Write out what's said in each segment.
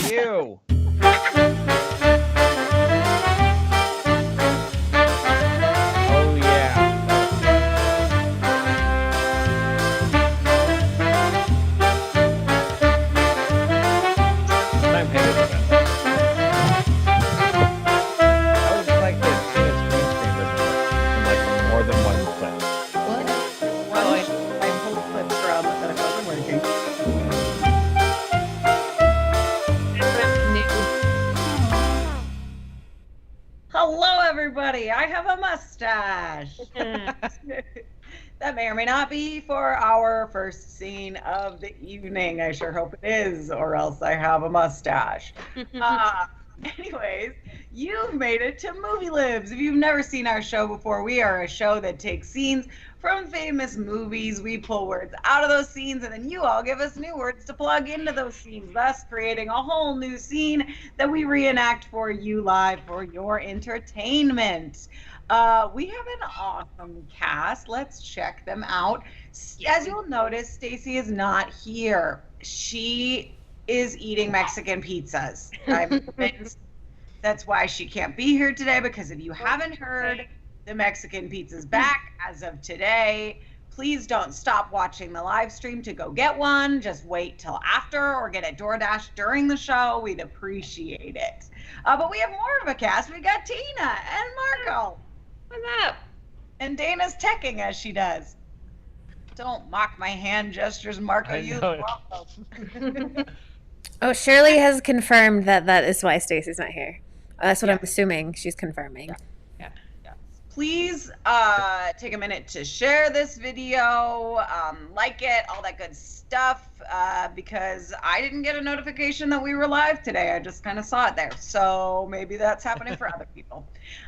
you. Oh, yeah. I'm hated with that. I would like to see this green screen doesn't work in like more than one clip. What? Oh, I pulled clips from that it wasn't working. Hello, everybody. I have a mustache. That may or may not be for our first scene of the evening. I sure hope it is, or else I have a mustache. Anyways, you've made it to Movie Libs. If you've never seen our show before, we are a show that takes scenes from famous movies. We pull words out of those scenes, and then you all give us new words to plug into those scenes, thus creating a whole new scene that we reenact for you live for your entertainment. We have an awesome cast. Let's check them out. As you'll notice, Stacey is not here. She is eating Mexican pizzas. I'm convinced that's why she can't be here today, because if you haven't heard, the Mexican pizza's back as of today. Please don't stop watching the live stream to go get one. Just wait till after or get it DoorDash during the show. We'd appreciate it. But we have more of a cast. We got Tina and Marco. What's up? And Dana's teching as she does. Don't mock my hand gestures, Marco. You Oh, Shirley has confirmed that is why Stacey's not here. That's what I'm assuming she's confirming. Yeah. Please take a minute to share this video, like it, all that good stuff, because I didn't get a notification that we were live today. I just kind of saw it there. So maybe that's happening for other people.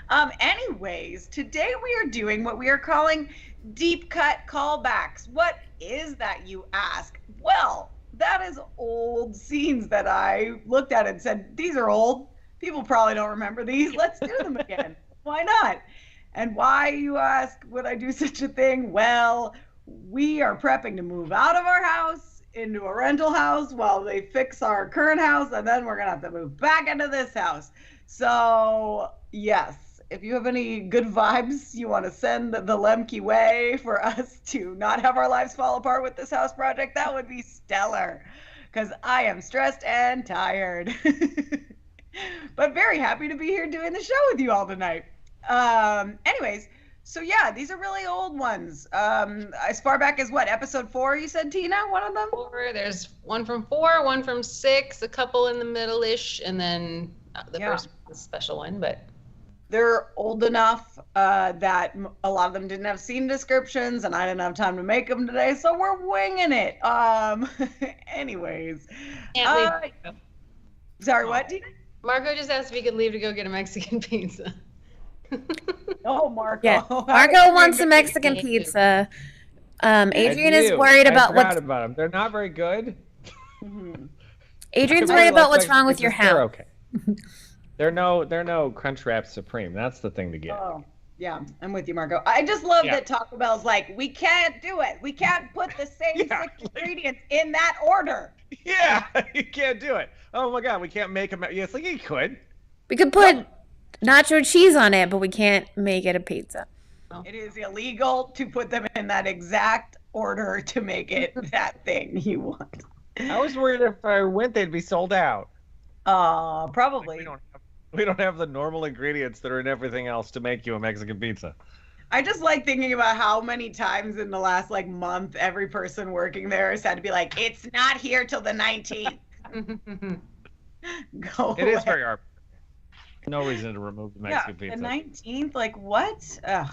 Anyways, today we are doing what we are calling deep cut callbacks. What is that, you ask? Well, that is old scenes that I looked at and said, these are old. People probably don't remember these. Let's do them again. Why not? And why, you ask, would I do such a thing? Well, we are prepping to move out of our house into a rental house while they fix our current house, and then we're going to have to move back into this house. So, yes, if you have any good vibes you want to send the Lemcke way for us to not have our lives fall apart with this house project, that would be stellar, because I am stressed and tired. But very happy to be here doing the show with you all tonight. Anyways, so yeah, these are really old ones. As far back as what, episode 4, you said, Tina, one of them? 4. There's one from 4, one from 6, a couple in the middle-ish, and then the first special one, but they're old enough that a lot of them didn't have scene descriptions, and I didn't have time to make them today, so we're winging it. Anyways. Sorry, what, Tina? Marco just asked if he could leave to go get a Mexican pizza. Oh, Marco. Yeah. Marco wants a Mexican pizza. Adrian is worried about what's about them. They're not very good. Adrian's worried about what's wrong with your house. They're okay. They're no Crunchwrap Supreme. That's the thing to get. Oh, yeah, I'm with you, Marco. I just love that Taco Bell's like, we can't do it. We can't put the same 6 ingredients in that order. Yeah, you can't do it. Oh my God, we can't make them. Yes, like you could. We could put nacho cheese on it, but we can't make it a pizza. It is illegal to put them in that exact order to make it that thing you want. I was worried if I went, they'd be sold out. Probably. Like we don't have the normal ingredients that are in everything else to make you a Mexican pizza. I just like thinking about how many times in the last month every person working there has had to be like, it's not here till the 19th. Go It away. is very arbitrary. No reason to remove the Mexican pizza. The 19th, like what? Ugh,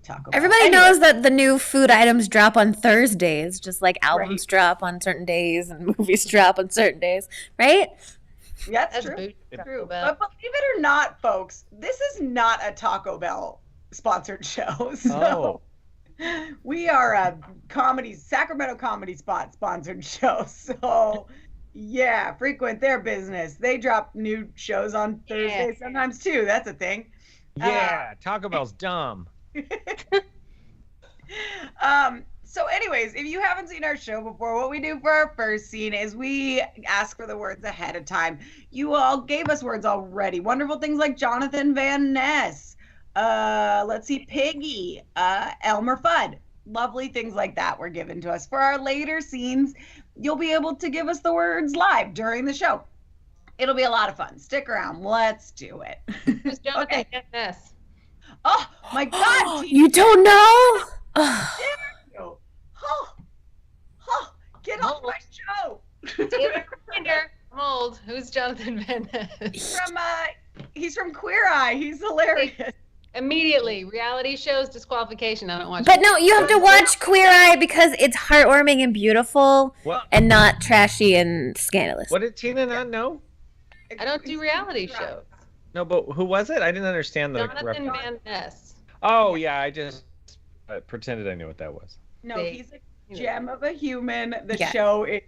Taco Bell. Everybody knows that the new food items drop on Thursdays, just like albums drop on certain days and movies drop on certain days, right? Yeah, that's true. True. But believe it or not, folks, this is not a Taco Bell sponsored show. So we are a Sacramento Comedy Spot sponsored show. So yeah, frequent their business. They drop new shows on Thursdays sometimes too. That's a thing. Yeah, Taco Bell's dumb. So anyways, if you haven't seen our show before, what we do for our first scene is we ask for the words ahead of time. You all gave us words already. Wonderful things like Jonathan Van Ness. Let's see, Piggy, Elmer Fudd. Lovely things like that were given to us. For our later scenes, you'll be able to give us the words live during the show. It'll be a lot of fun. Stick around. Let's do it. Who's Jonathan Van Ness? Oh my God! You don't know? Oh, get off my show! David Reminder. Hold. Who's Jonathan Van Ness? He's from Queer Eye. He's hilarious. Immediately, reality shows disqualification. I don't watch. But no, you have to watch Queer Eye because it's heartwarming and beautiful and not trashy and scandalous. What did Tina not know? I don't do reality shows. No, but who was it? I didn't understand the Jonathan reference. Van Ness. Oh, yeah, I just pretended I knew what that was. No, he's a gem of a human. The show, it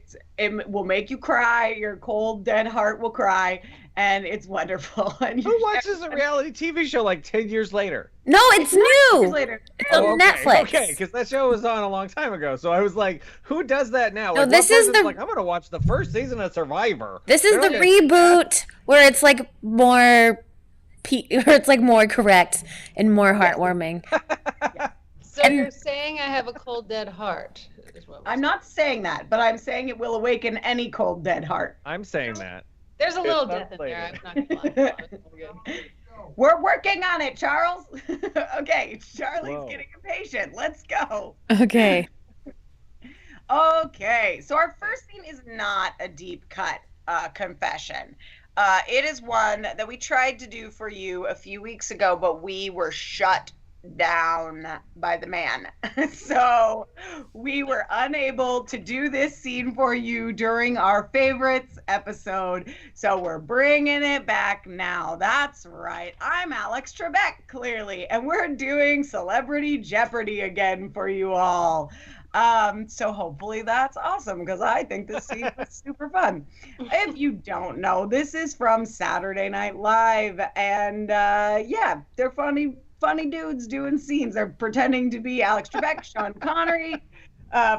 will make you cry. Your cold, dead heart will cry. And it's wonderful. And who watches a reality TV show like 10 years later? No, it's new. Later. It's on Netflix. Okay, because that show was on a long time ago. So I was like, who does that now? No, Like, this is the. like, I'm going to watch the first season of Survivor. This is the reboot where it's like more, where it's like more correct and more heartwarming. So you're saying I have a cold, dead heart? I'm not saying that, but I'm saying it will awaken any cold, dead heart. I'm saying that. There's a little death in there. I'm not gonna lie. We're working on it, Charles. Okay, Charlie's getting impatient. Let's go. Okay. Okay, so our first scene is not a deep cut confession. It is one that we tried to do for you a few weeks ago, but we were shut down by the man. So we were unable to do this scene for you during our favorites episode. So we're bringing it back now. That's right. I'm Alex Trebek, clearly, and we're doing Celebrity Jeopardy again for you all. So hopefully that's awesome because I think this scene was super fun. If you don't know, this is from Saturday Night Live, and yeah, they're funny dudes doing scenes. They're pretending to be Alex Trebek, Sean Connery,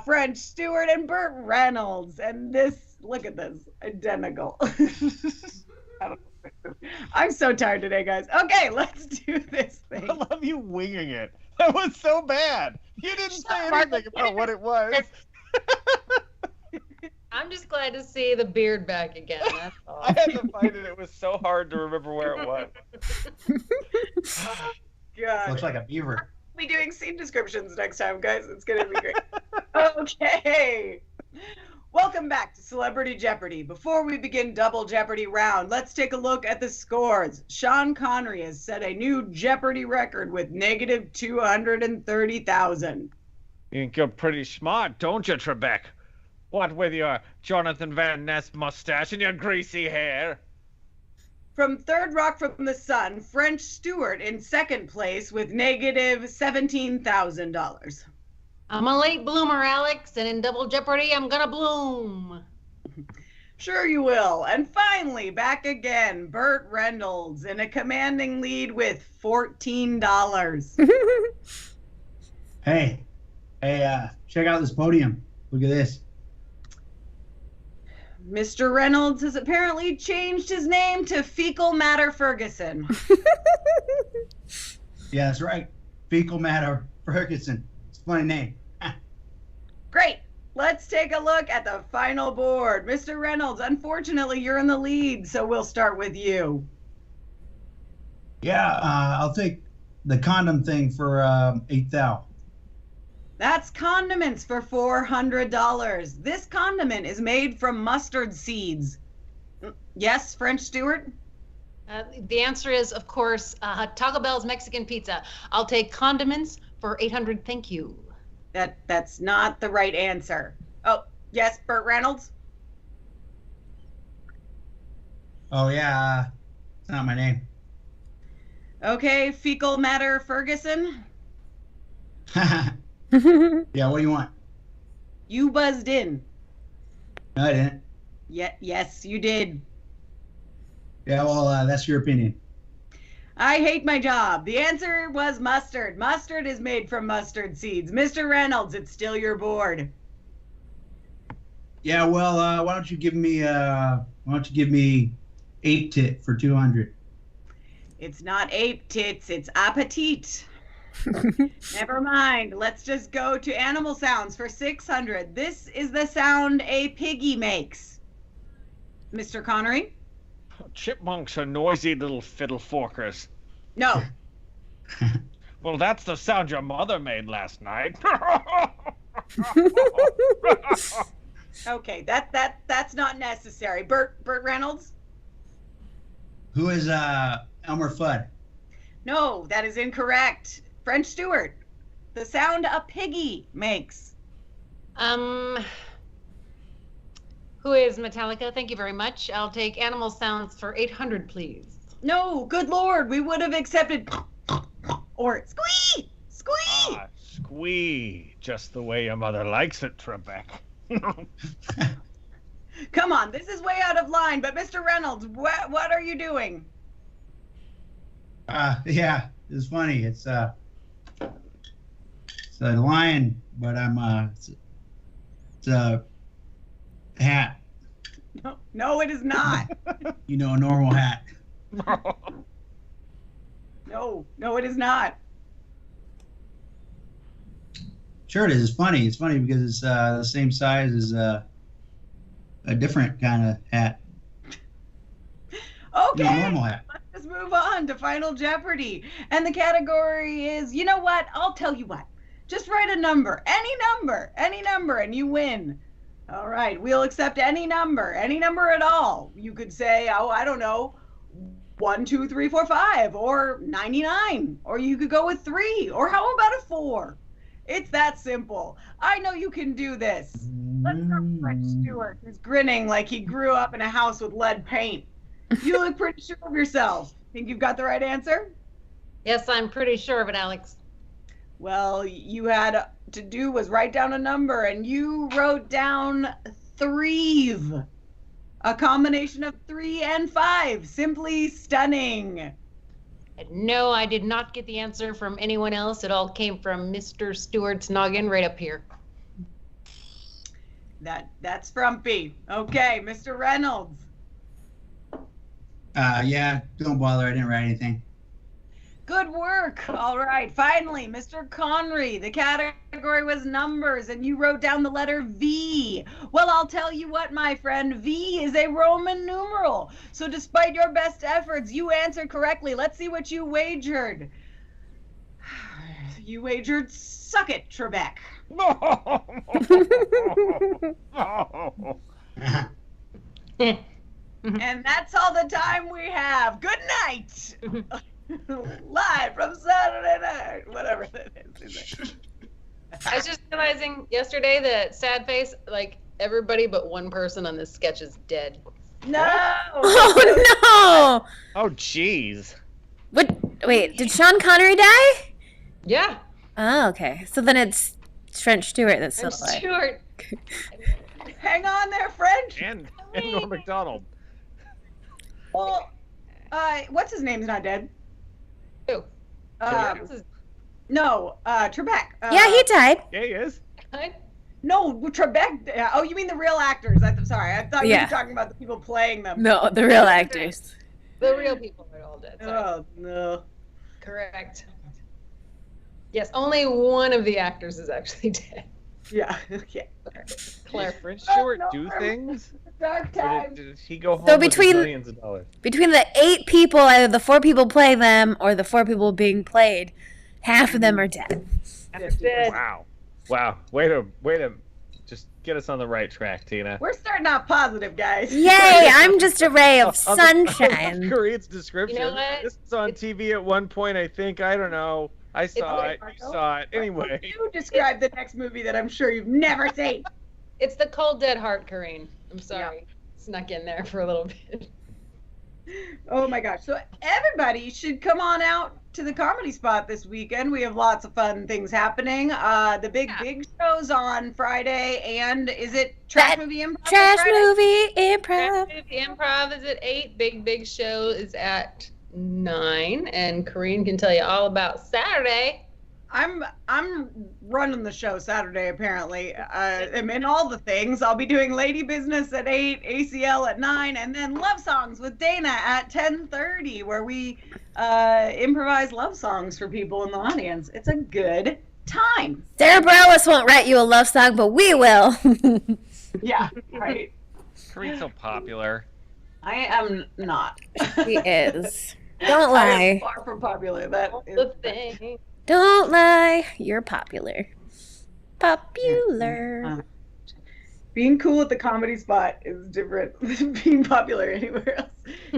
French Stewart, and Burt Reynolds. And this, look at this, identical. I'm so tired today, guys. Okay, let's do this thing. I love you winging it. That was so bad. You didn't say anything about what it was. I'm just glad to see the beard back again. That's all. I had to find it. It was so hard to remember where it was. God. Looks like a beaver. We'll be doing scene descriptions next time, guys. It's going to be great. Okay. Welcome back to Celebrity Jeopardy. Before we begin Double Jeopardy round, let's take a look at the scores. Sean Connery has set a new Jeopardy record with negative 230,000. You think you're pretty smart, don't you, Trebek? What with your Jonathan Van Ness mustache and your greasy hair? From Third Rock from the Sun, French Stewart in second place with negative $17,000. I'm a late bloomer, Alex, and in Double Jeopardy, I'm gonna bloom. Sure you will. And finally, back again, Burt Reynolds in a commanding lead with $14. Hey, check out this podium. Look at this. Mr. Reynolds has apparently changed his name to Fecal Matter Ferguson. Yeah, that's right. Fecal Matter Ferguson. It's a funny name. Great. Let's take a look at the final board. Mr. Reynolds, unfortunately, you're in the lead, so we'll start with you. Yeah, I'll take the condom thing for 8,000. That's condiments for $400. This condiment is made from mustard seeds. Yes, French Stewart? The answer is, of course, Taco Bell's Mexican pizza. I'll take condiments for $800. Thank you. That's not the right answer. Oh, yes, Burt Reynolds? Oh, yeah, it's not my name. Okay, Fecal Matter Ferguson? Yeah, what do you want? You buzzed in. No, I didn't. Yes, you did. Yeah, well, that's your opinion. I hate my job. The answer was mustard. Mustard is made from mustard seeds. Mr. Reynolds, it's still your board. Yeah, well, why don't you give me ape tit for 200? It's not ape tits, it's appetit. Never mind. Let's just go to animal sounds for 600. This is the sound a piggy makes. Mr. Connery? Chipmunks are noisy little fiddle forkers. No. Well, that's the sound your mother made last night. Okay, that's not necessary. Burt Reynolds? Who is Elmer Fudd? No, that is incorrect. French Stewart. The sound a piggy makes. Who is Metallica? Thank you very much. I'll take animal sounds for 800, please. No, good Lord, we would have accepted or squee, squee. Ah, squee, just the way your mother likes it, Trebek. Come on, this is way out of line. But Mr. Reynolds, what are you doing? Yeah, it's funny. It's a lion, but it's a hat. No, it is not. You know, a normal hat. No, it is not. Sure, it is. It's funny. It's funny because it's the same size as a different kind of hat. Okay, No, normal hat. let's just move on to Final Jeopardy. And the category is, you know what? I'll tell you what. Just write a number, any number, and you win. All right, we'll accept any number at all. You could say, oh, I don't know, 1, 2, 3, 4, 5, or 99, or you could go with 3, or how about a 4? It's that simple. I know you can do this. Let's start with French Stewart, who's grinning like he grew up in a house with lead paint. You look pretty sure of yourself. Think you've got the right answer? Yes, I'm pretty sure of it, Alex. Well, you had to do was write down a number, and you wrote down 3. A combination of 3 and 5. Simply stunning. And no, I did not get the answer from anyone else. It all came from Mr. Stewart's noggin right up here. That's frumpy. Okay, Mr. Reynolds. Yeah, don't bother. I didn't write anything. Good work. All right, finally, Mr. Connery. The category was numbers, and you wrote down the letter V. Well, I'll tell you what, my friend, V is a Roman numeral. So despite your best efforts, you answered correctly. Let's see what you wagered. You wagered suck it, Trebek. And that's all the time we have. Good night. Live from Saturday night, whatever that is. I was just realizing yesterday that sad face, like everybody but one person on this sketch is dead. No. Oh no! Oh, jeez. What? Wait, did Sean Connery die? Yeah. Oh, okay. So then it's French Stewart that's still alive. Stewart. Hang on there, French. And Norm MacDonald. Well, what's his name's not dead? Who? No, Trebek. Yeah, he died. Yeah, he is. No, Trebek. Oh, you mean the real actors? I'm sorry. I thought you Yeah. were talking about the people playing them. No, the real actors. The real people are all dead. Sorry. Oh no. Correct. Yes, only one of the actors is actually dead. Yeah. Okay. Claire. French Stewart no, do I'm- things? Dark Or time. did he go home So with between- millions of dollars? Between the 8 people, either the 4 people playing them or the 4 people being played, half of them are dead. Dead. Wow. Way to just get us on the right track, Tina. We're starting off positive, guys. Yay! I'm just a ray of I love sunshine. Coreen's description. You know what? This was on TV at one point, I think. I don't know. I saw it. okay, You saw it. Anyway. You describe the next movie that I'm sure you've never seen. It's the cold dead heart, Coreen. I'm sorry. Snuck in there for a little bit. Oh my gosh. So everybody should come on out to the Comedy Spot this weekend. We have lots of fun things happening. The big show's on Friday, and is it Trash Movie Improv? Trash Friday? movie improv. The Improv is at 8. Big show is at 9, and Coreen can tell you all about Saturday. I'm running the show Saturday, apparently. I'm in all the things. I'll be doing Lady Business at 8, ACL at 9, and then Love Songs with Dana at 10:30, where we improvise love songs for people in the audience. It's a good time. Sarah Bareilles won't write you a love song, but we will. Yeah, right. Coreen's so popular. I am not. She is. Don't lie. Far from popular. That is The thing. Don't lie. You're popular. Popular. Being cool at the Comedy Spot is different than being popular anywhere else.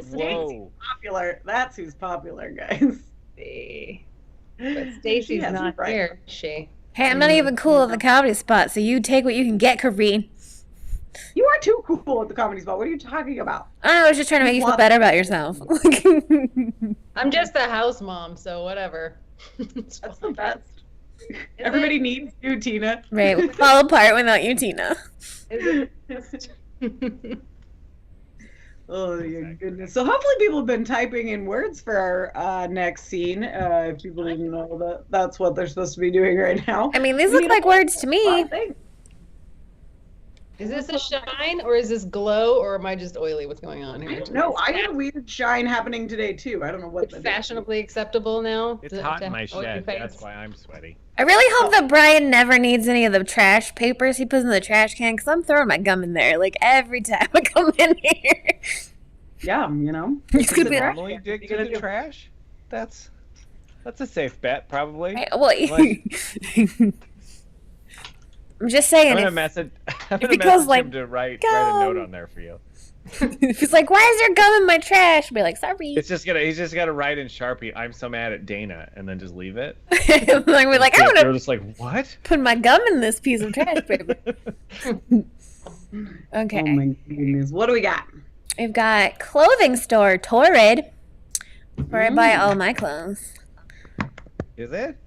Stacey's popular. That's who's popular, guys. But Stacey's not here, is she? Hey, I'm not even cool at the Comedy Spot, so you take what you can get, Coreen. You are too cool at the Comedy Spot. What are you talking about? I was just trying to make you feel better about yourself. I'm just the house mom, so whatever. That's the best. Everybody needs you, Tina. Right, we fall apart without you, Tina. Oh, your goodness. So hopefully people have been typing in words for our next scene. If people didn't know that that's what they're supposed to be doing right now. I mean, these look like words to me. Is this a shine, or is this glow, or am I just oily? What's going on here? No, I got a weird shine happening today, too. I don't know what It's fashionably acceptable now. It's hot in my shed. That's why I'm sweaty. I really hope that Brian never needs any of the trash papers he puts in the trash can, because I'm throwing my gum in there, like, every time I come in here. Yeah, you know. It's gonna be Normally dig to the trash? That's a safe bet, probably. Right, well, I'm just saying. I'm gonna message him to write a note on there for you. If he's like, "Why is there gum in my trash?" I'll be like, "Sorry." He's just gonna write in Sharpie, "I'm so mad at Dana," and then just leave it. We're like, "I'm They're gonna just like, what? put my gum in this piece of trash paper." Okay. Oh my goodness. What do we got? We've got clothing store Torrid, where I buy all my clothes. Is it?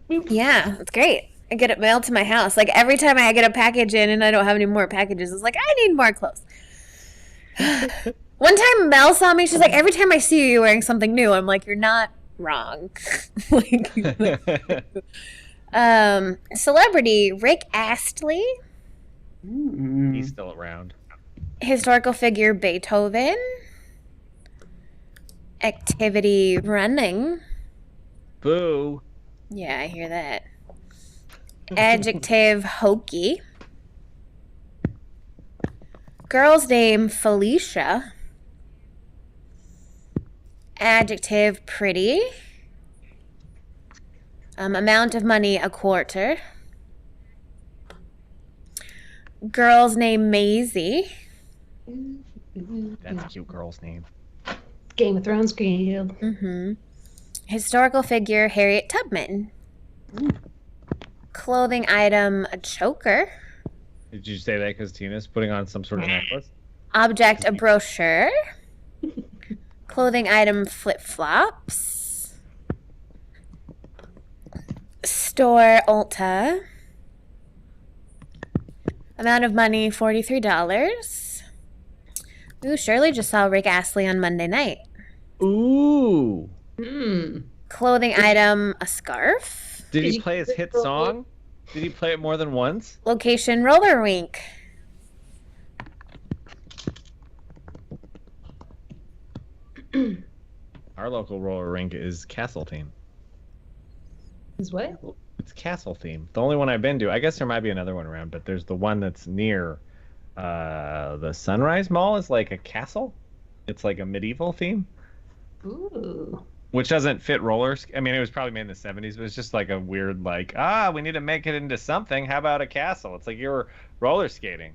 Yeah, it's great. I get it mailed to my house. Like, every time I get a package in and I don't have any more packages, it's like, I need more clothes. One time Mel saw me, she's like, every time I see you wearing something new, I'm like, you're not wrong. Celebrity Rick Astley. He's still around. Historical figure Beethoven. Activity running. Boo. Yeah, I hear that. Adjective hokey. Girl's name Felicia. Adjective pretty. Amount of money a quarter. Girl's name Maisie. That's a cute girl's name. Game of Thrones girl. Historical figure Harriet Tubman. Clothing item a choker. Did you say that because Tina's putting on some sort of necklace? Object a brochure. Clothing item flip-flops. Store Ulta. Amount of money $43. Ooh, Shirley just saw Rick Astley on Monday night. Ooh. Clothing item a scarf. Did he play his hit song? Did he play it more than once? Location roller rink. Our local roller rink is Castle Theme. Is what? It's Castle Theme. The only one I've been to. I guess there might be another one around, but there's the one that's near the Sunrise Mall is like a castle. It's like a medieval theme. Ooh. Which doesn't fit rollers. I mean, it was probably made in the 70s, but it's just like a weird, like, we need to make it into something. How about a castle? It's like you were roller skating.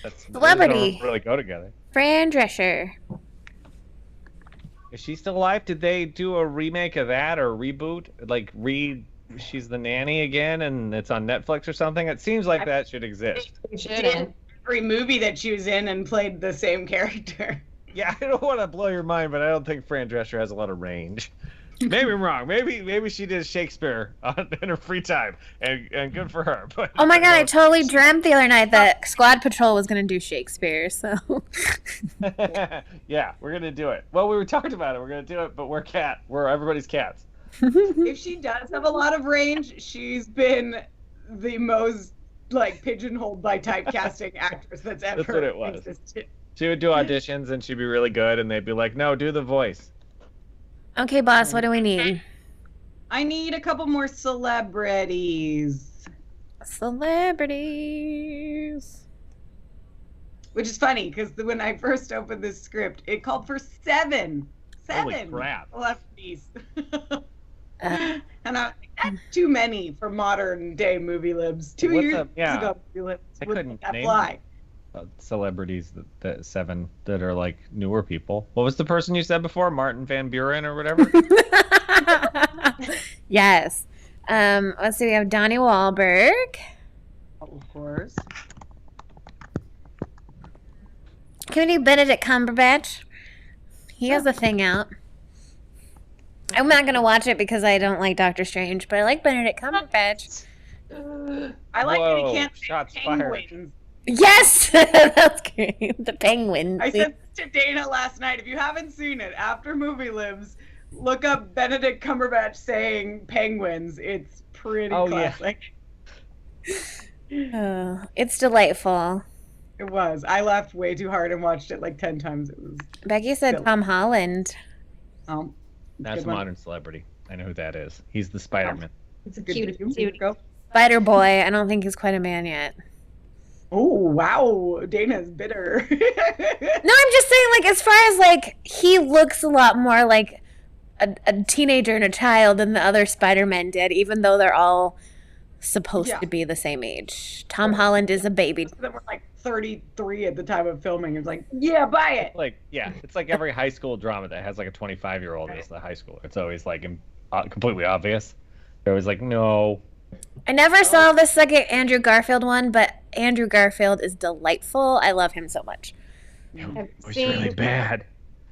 That's Celebrity. Don't really go together. Fran Drescher. Is she still alive? Did they do a remake of that or reboot? Like, she's the nanny again and it's on Netflix or something? It seems like that should exist. Every movie that she was in and played the same character. Yeah, I don't want to blow your mind, but I don't think Fran Drescher has a lot of range. Maybe I'm wrong. Maybe she did Shakespeare in her free time, and good for her. But Oh my god, I totally dreamt the other night that Squad Patrol was gonna do Shakespeare. So yeah, we're gonna do it. Well, we were talking about it. We're gonna do it, but we're everybody's cats. If she does have a lot of range, she's been the most like pigeonholed by typecasting actress that's ever That's what it was. existed. She would do auditions, and she'd be really good, and they'd be like, "No, do the voice." okay, boss, what do we need? I need a couple more celebrities. Celebrities. Which is funny because when I first opened this script, it called for seven Holy crap. celebrities. And I was like, that's too many for modern day movie libs. 2 What's years up? Yeah. ago, movie libs I would couldn't not name fly. Celebrities that 7 that are like newer people. What was the person you said before? Martin Van Buren or whatever? Yes. Let's see. We have Donnie Wahlberg. Of course. Can we do Benedict Cumberbatch? He has a thing out. I'm not gonna watch it because I don't like Doctor Strange, but I like Benedict Cumberbatch. I like that he Whoa, can't say shots fired. penguins. Yes, that's great. The penguin. I said this to Dana last night. If you haven't seen it, after Movie Lives, look up Benedict Cumberbatch saying penguins. It's pretty classic. Oh, it's delightful. It was. I laughed way too hard and watched it like 10 times. It was. Becky said Silly. Tom Holland. That's Good a one. modern celebrity. I know who that is. He's the Spider-Man. It's a Cute, good cute. go. Spider Boy. I don't think he's quite a man yet. Oh wow, Dana's bitter. No, I'm just saying, like, as far as like he looks a lot more like a teenager and a child than the other Spider-Men did, even though they're all supposed Yeah. to be the same age. Tom Holland is a baby. That were like 33 at the time of filming. It was like, yeah, buy it. It's like every high school drama that has like a 25-year-old as the high schooler. It's always like completely obvious. They're always like, no. I never saw the second Andrew Garfield one, but Andrew Garfield is delightful. I love him so much. It was really bad.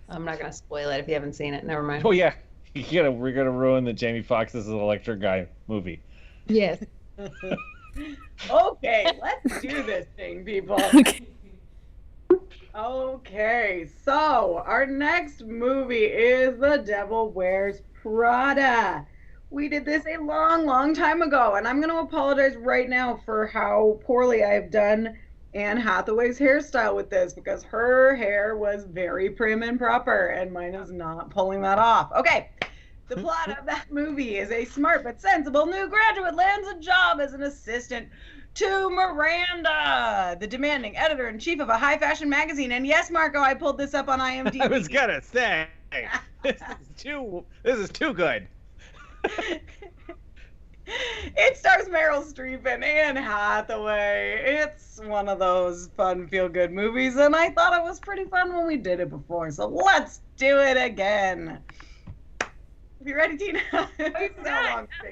I'm not gonna spoil it if you haven't seen it. Never mind. Oh yeah, we're gonna ruin the Jamie Foxx's Electric Guy movie. Yes. Okay, let's do this thing, people. Okay, so our next movie is The Devil Wears Prada. We did this a long, long time ago, and I'm going to apologize right now for how poorly I've done Anne Hathaway's hairstyle with this, because her hair was very prim and proper, and mine is not pulling that off. Okay, the plot of that movie is a smart but sensible new graduate lands a job as an assistant to Miranda, the demanding editor-in-chief of a high-fashion magazine. And yes, Marco, I pulled this up on IMDb. I was gonna say, this is too good. It stars Meryl Streep and Anne Hathaway. It's one of those fun, feel-good movies, and I thought it was pretty fun when we did it before, so let's do it again. You ready, Tina?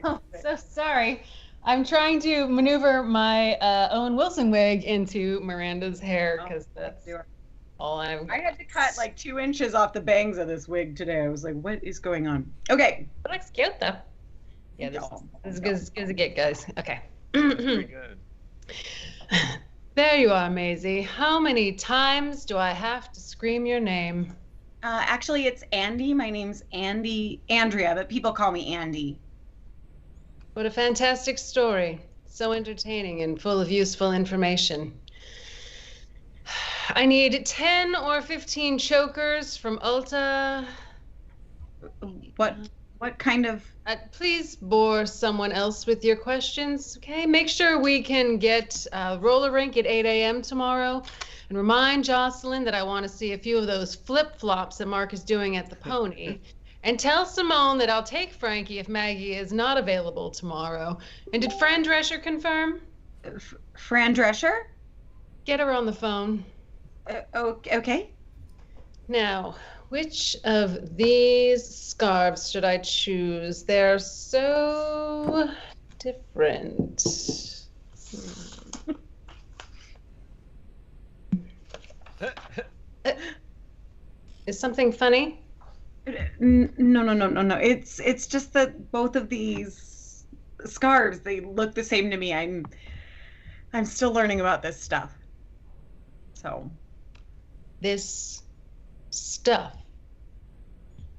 Oh, so sorry. I'm trying to maneuver my Owen Wilson wig into Miranda's hair because that's all I'm. I had to cut like 2 inches off the bangs of this wig today. I was like, what is going on? Okay. It looks cute though. Yeah, this is good as it gets, guys. Okay. Very good. There you are, Maisie. How many times do I have to scream your name? Actually, it's Andy. My name's Andrea, but people call me Andy. What a fantastic story. So entertaining and full of useful information. I need 10 or 15 chokers from Ulta. What kind of... Please bore someone else with your questions, okay? Make sure we can get roller rink at 8 a.m. tomorrow. And remind Jocelyn that I want to see a few of those flip-flops that Mark is doing at the Pony. And tell Simone that I'll take Frankie if Maggie is not available tomorrow. And did Fran Drescher confirm? Fran Drescher? Get her on the phone. Okay. Now, which of these scarves should I choose? They're so different. Is something funny? No. It's just that both of these scarves, they look the same to me. I'm still learning about this stuff. So. This stuff.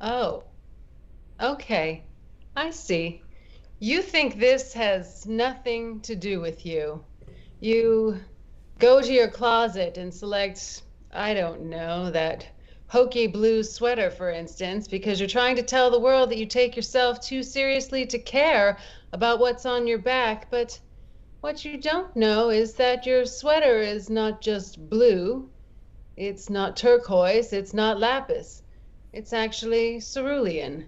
Oh. Okay. I see. You think this has nothing to do with you. You go to your closet and select, I don't know, that hokey blue sweater, for instance, because you're trying to tell the world that you take yourself too seriously to care about what's on your back. But what you don't know is that your sweater is not just blue. It's not turquoise. It's not lapis. It's actually cerulean.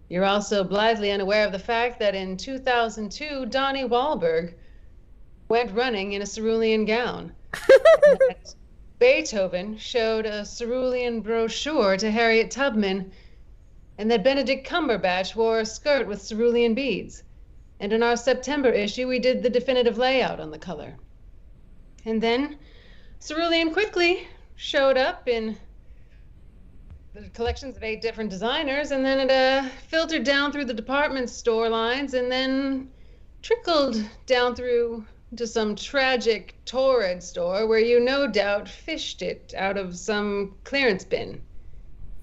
You're also blithely unaware of the fact that in 2002, Donnie Wahlberg went running in a cerulean gown. And that Beethoven showed a cerulean brochure to Harriet Tubman, and that Benedict Cumberbatch wore a skirt with cerulean beads. And in our September issue, we did the definitive layout on the color. And then cerulean quickly showed up in the collections of 8 different designers, and then it filtered down through the department store lines and then trickled down through to some tragic torrid store where you no doubt fished it out of some clearance bin.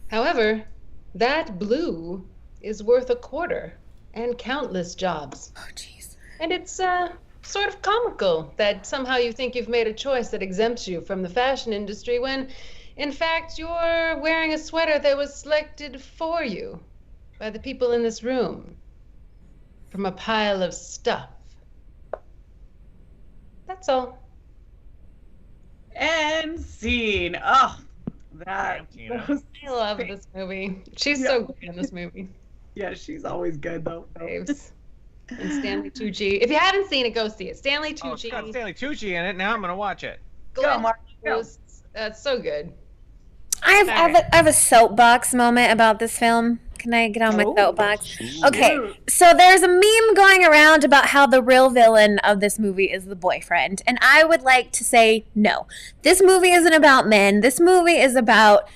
However, that blue is worth a quarter and countless jobs. Oh, jeez. And it's sort of comical that somehow you think you've made a choice that exempts you from the fashion industry when in fact, you're wearing a sweater that was selected for you by the people in this room from a pile of stuff. That's all. And scene. Oh, that was I love this movie. She's so good in this movie. Yeah, she's always good though. Faves. And Stanley Tucci. If you haven't seen it, go see it. Stanley Tucci. Oh, it's got Stanley Tucci in it. Now I'm gonna watch it. Go, Mark. Go. That's so good. I have a soapbox moment about this film. Can I get on my soapbox? Okay, so there's a meme going around about how the real villain of this movie is the boyfriend. And I would like to say no. This movie isn't about men. This movie is about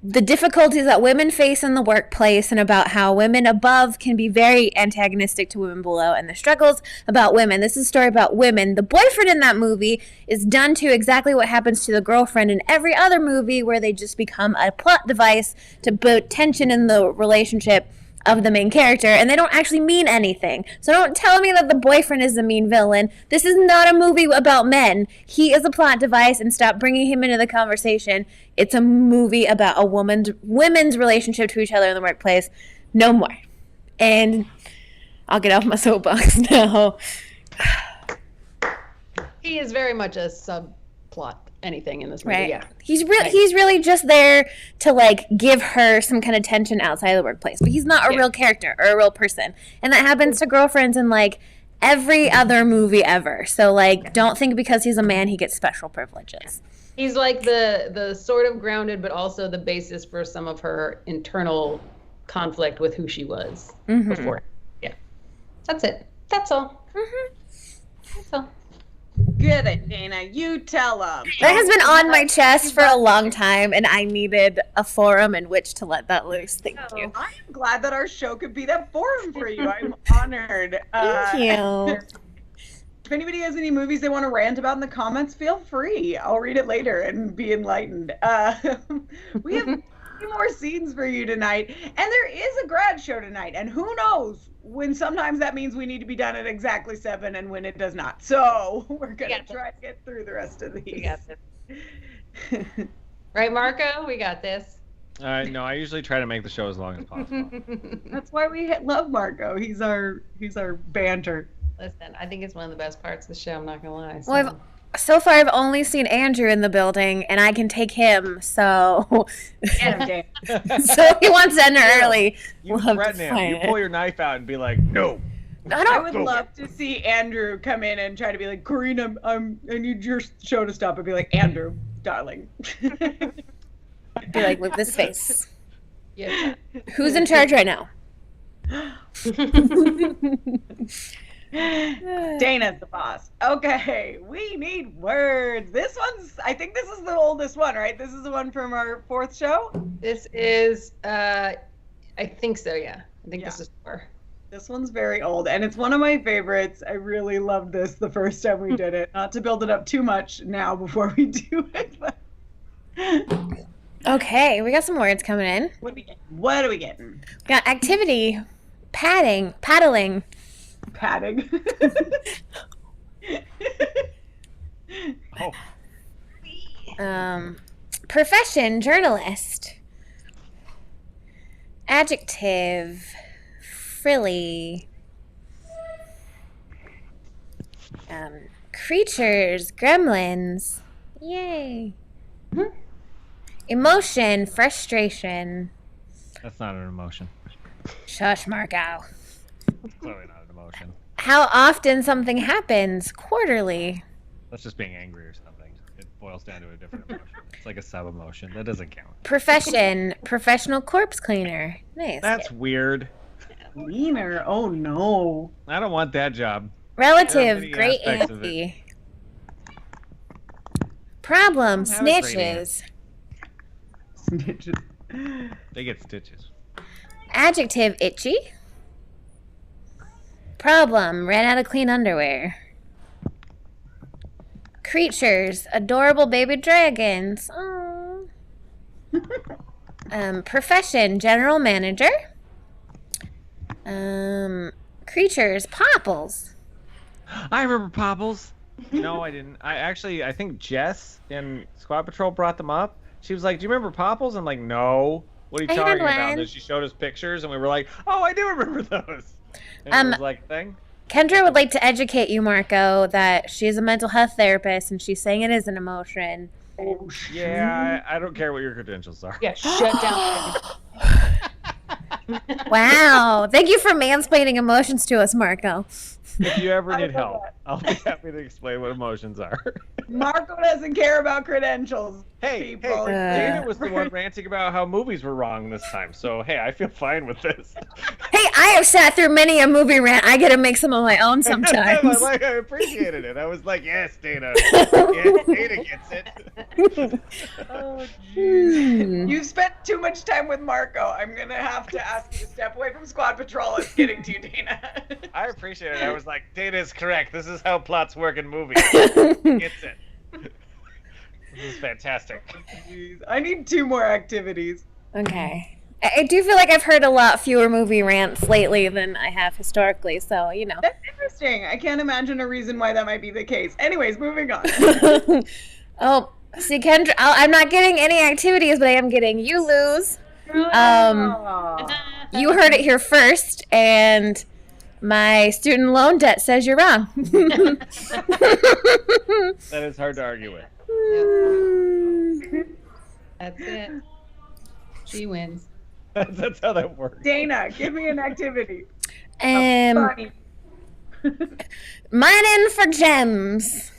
the difficulties that women face in the workplace and about how women above can be very antagonistic to women below and the struggles about women. This is a story about women. The boyfriend in that movie is done to exactly what happens to the girlfriend in every other movie where they just become a plot device to put tension in the relationship of the main character, and they don't actually mean anything. So don't tell me that the boyfriend is the mean villain. This is not a movie about men. He is a plot device, and stop bringing him into the conversation. It's a movie about a women's relationship to each other in the workplace. No more. And I'll get off my soapbox now. He is very much a subplot anything in this movie. Right. Yeah. He's really just there to like give her some kind of tension outside of the workplace. But he's not a real character or a real person. And that happens to girlfriends in like every other movie ever. So like don't think because he's a man he gets special privileges. He's like the sort of grounded but also the basis for some of her internal conflict with who she was before. Yeah. That's it. That's all. That's all. Get it, Dana. You tell them. That has been on my chest for a long time, and I needed a forum in which to let that loose. Thank you. I'm glad that our show could be that forum for you. I'm honored. Thank you. If anybody has any movies they want to rant about in the comments, feel free. I'll read it later and be enlightened. We have 3 more scenes for you tonight, and there is a grad show tonight, and who knows when sometimes that means we need to be done at exactly 7 and when it does not. So we're going to try to get through the rest of these. We got this. Right, Marco? We got this. No, I usually try to make the show as long as possible. That's why we love Marco. He's our banter. Listen, I think it's one of the best parts of the show. I'm not gonna lie. Well, so far I've only seen Andrew in the building, and I can take him. So, so he wants to end early. You threaten him. You pull your knife out and be like, "No." I would love to see Andrew come in and try to be like, "Coreen, I need your show to stop," and be like, "Andrew, darling." Be like, with this face. Yeah. Who's in charge right now? Dana's the boss. Okay, we need words. I think this is the oldest one, right? This is the one from our 4th show? This is, I think so, yeah. I think Yeah. this is 4. This one's very old, and it's one of my favorites. I really loved this the first time we did it. Not to build it up too much now before we do it. But... Okay, we got some words coming in. What are we getting? We got activity, paddling. Padding. Profession, journalist. Adjective, frilly. Creatures, gremlins. Yay. Emotion, frustration. That's not an emotion. Shush, Marco. It's clearly not an emotion. How often something happens? Quarterly. That's just being angry or something. It boils down to a different emotion. It's like a sub-emotion. That doesn't count. Profession, professional corpse cleaner. Nice. That's weird. Cleaner. Oh no. I don't want that job. Relative, many great aspects of it. auntie. Problem, I don't have a great snitches. Snitches. They get stitches. Adjective, itchy. Problem, ran out of clean underwear. Creatures, adorable baby dragons. Aww. Profession, general manager. Creatures, popples. I remember Popples. No, I didn't. I think Jess in Squad Patrol brought them up. She was like, "Do you remember Popples?" I'm like, "No." What are you I had talking about? one. And then she showed us pictures, and we were like, "Oh, I do remember those." And it was like, "Thing." Kendra would like to educate you, Marco, that she's a mental health therapist and she's saying it is an emotion. Oh shit. Yeah, I don't care what your credentials are. Yeah, shut down. Wow. Thank you for mansplaining emotions to us, Marco. If you ever I need love help, that. I'll be happy to explain what emotions are. Marco doesn't care about credentials. Hey, People. Dana was the one ranting about how movies were wrong this time, so hey, I feel fine with this. Hey, I have sat through many a movie rant. I get to make some of my own sometimes. I appreciated it. I was like, yes, Dana. Yes, Dana gets it. Oh, jeez. You've spent too much time with Marco. I'm going to have to ask you to step away from Squad Patrol. It's getting to you, Dana. I appreciate it. I was like, Dana is correct. This is how plots work in movies. Gets it. This is fantastic. Jeez. I need 2 more activities. Okay. I do feel like I've heard a lot fewer movie rants lately than I have historically, so, you know. That's interesting. I can't imagine a reason why that might be the case. Anyways, moving on. Oh, see, Kendra, I'm not getting any activities, but I am getting you lose. Oh. You heard it here first, and my student loan debt says you're wrong. That is hard to argue with. That's it. She wins. That's how that works. Dana, give me an activity. Mining for gems.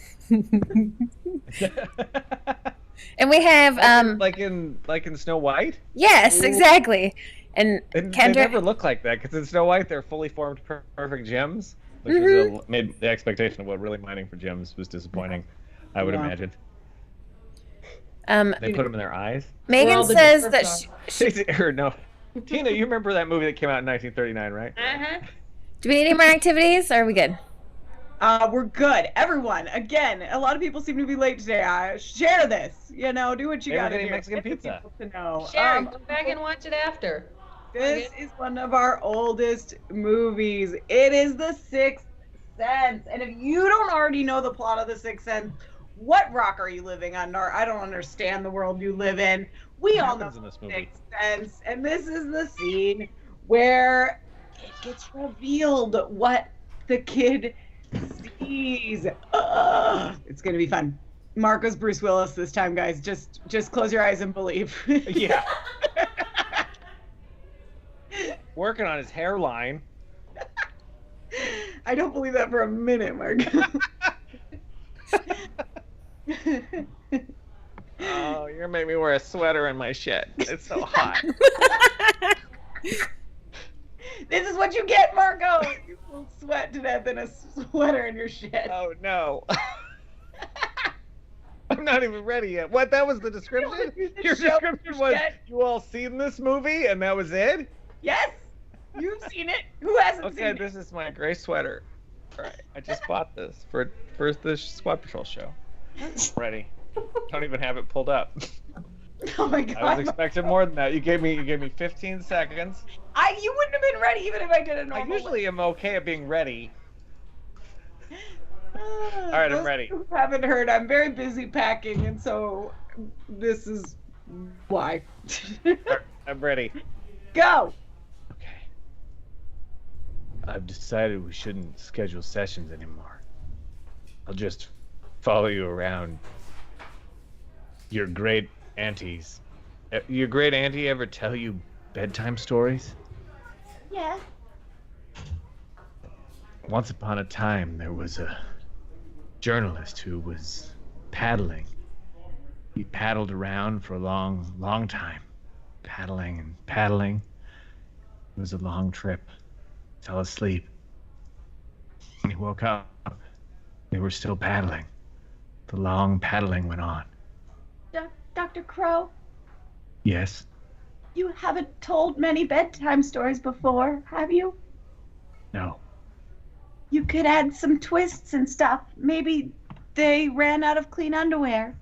And we have like in Snow White. yes, exactly. And They Kendra, never look like that because in Snow White they're fully formed perfect gems, which was made the expectation of what really mining for gems was disappointing. I would imagine. They put them in their eyes. Megan all the says different that Or no, Tina, you remember that movie that came out in 1939, right? do we need any more activities, or are we good? We're good. Everyone, again, a lot of people seem to be late today. Share this. You know, do what you Maybe we're got to getting do. Mexican Get the pizza. people to know. Sure, go back and watch it after. This is one of our oldest movies. It is The Sixth Sense. And if you don't already know the plot of The Sixth Sense, what rock are you living under? I don't understand the world you live in. We all know happens in this The movie? Sixth Sense. And this is the scene where it gets revealed what the kid sees. It's going to be fun. Marco's Bruce Willis this time, guys. Just close your eyes and believe. Yeah. Working on his hairline. I don't believe that for a minute, Marco. Oh, you're gonna make me wear a sweater in my shed. It's so hot. This is what you get, Marco. You will sweat to death in a sweater in your shed. Oh no. I'm not even ready yet. What? That was the description? Your description was you all seen this movie and that was it? Yes, you've seen it. Who hasn't seen Okay, it? this is my gray sweater. All right, I just bought this for this Squad Patrol show. Ready? Don't even have it pulled up. Oh my god! I was expecting more than that. You gave me 15 seconds. You wouldn't have been ready even if I did a normal. I usually am okay at being ready. All right, I'm ready. Who haven't heard? I'm very busy packing, and so this is why. I'm ready. Go. Okay. I've decided we shouldn't schedule sessions anymore. I'll just follow you around. Your great aunties. Your great auntie ever tell you bedtime stories? Yeah. Once upon a time, there was a journalist who was paddling. He paddled around for a long, long time. Paddling and paddling. It was a long trip. Fell asleep. When he woke up, they were still paddling. The long paddling went on. Dr. Crow, Yes? you haven't told many bedtime stories before, have you? No. You could add some twists and stuff. Maybe they ran out of clean underwear.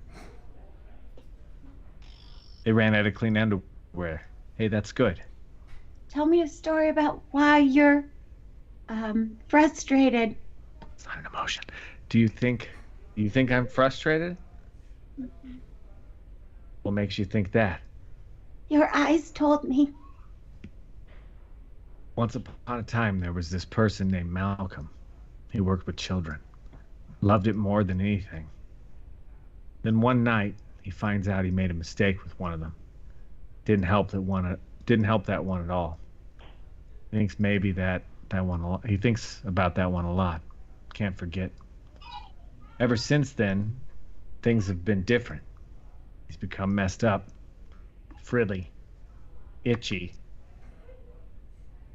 They ran out of clean underwear. Hey, that's good. Tell me a story about why you're frustrated. It's not an emotion. Do you think I'm frustrated? What makes you think that? Your eyes told me. Once upon a time, there was this person named Malcolm. He worked with children. Loved it more than anything. Then one night, he finds out he made a mistake with one of them. Didn't help that one at all. He thinks maybe that one. He thinks about that one a lot. Can't forget. Ever since then, things have been different. He's become messed up, frilly, itchy.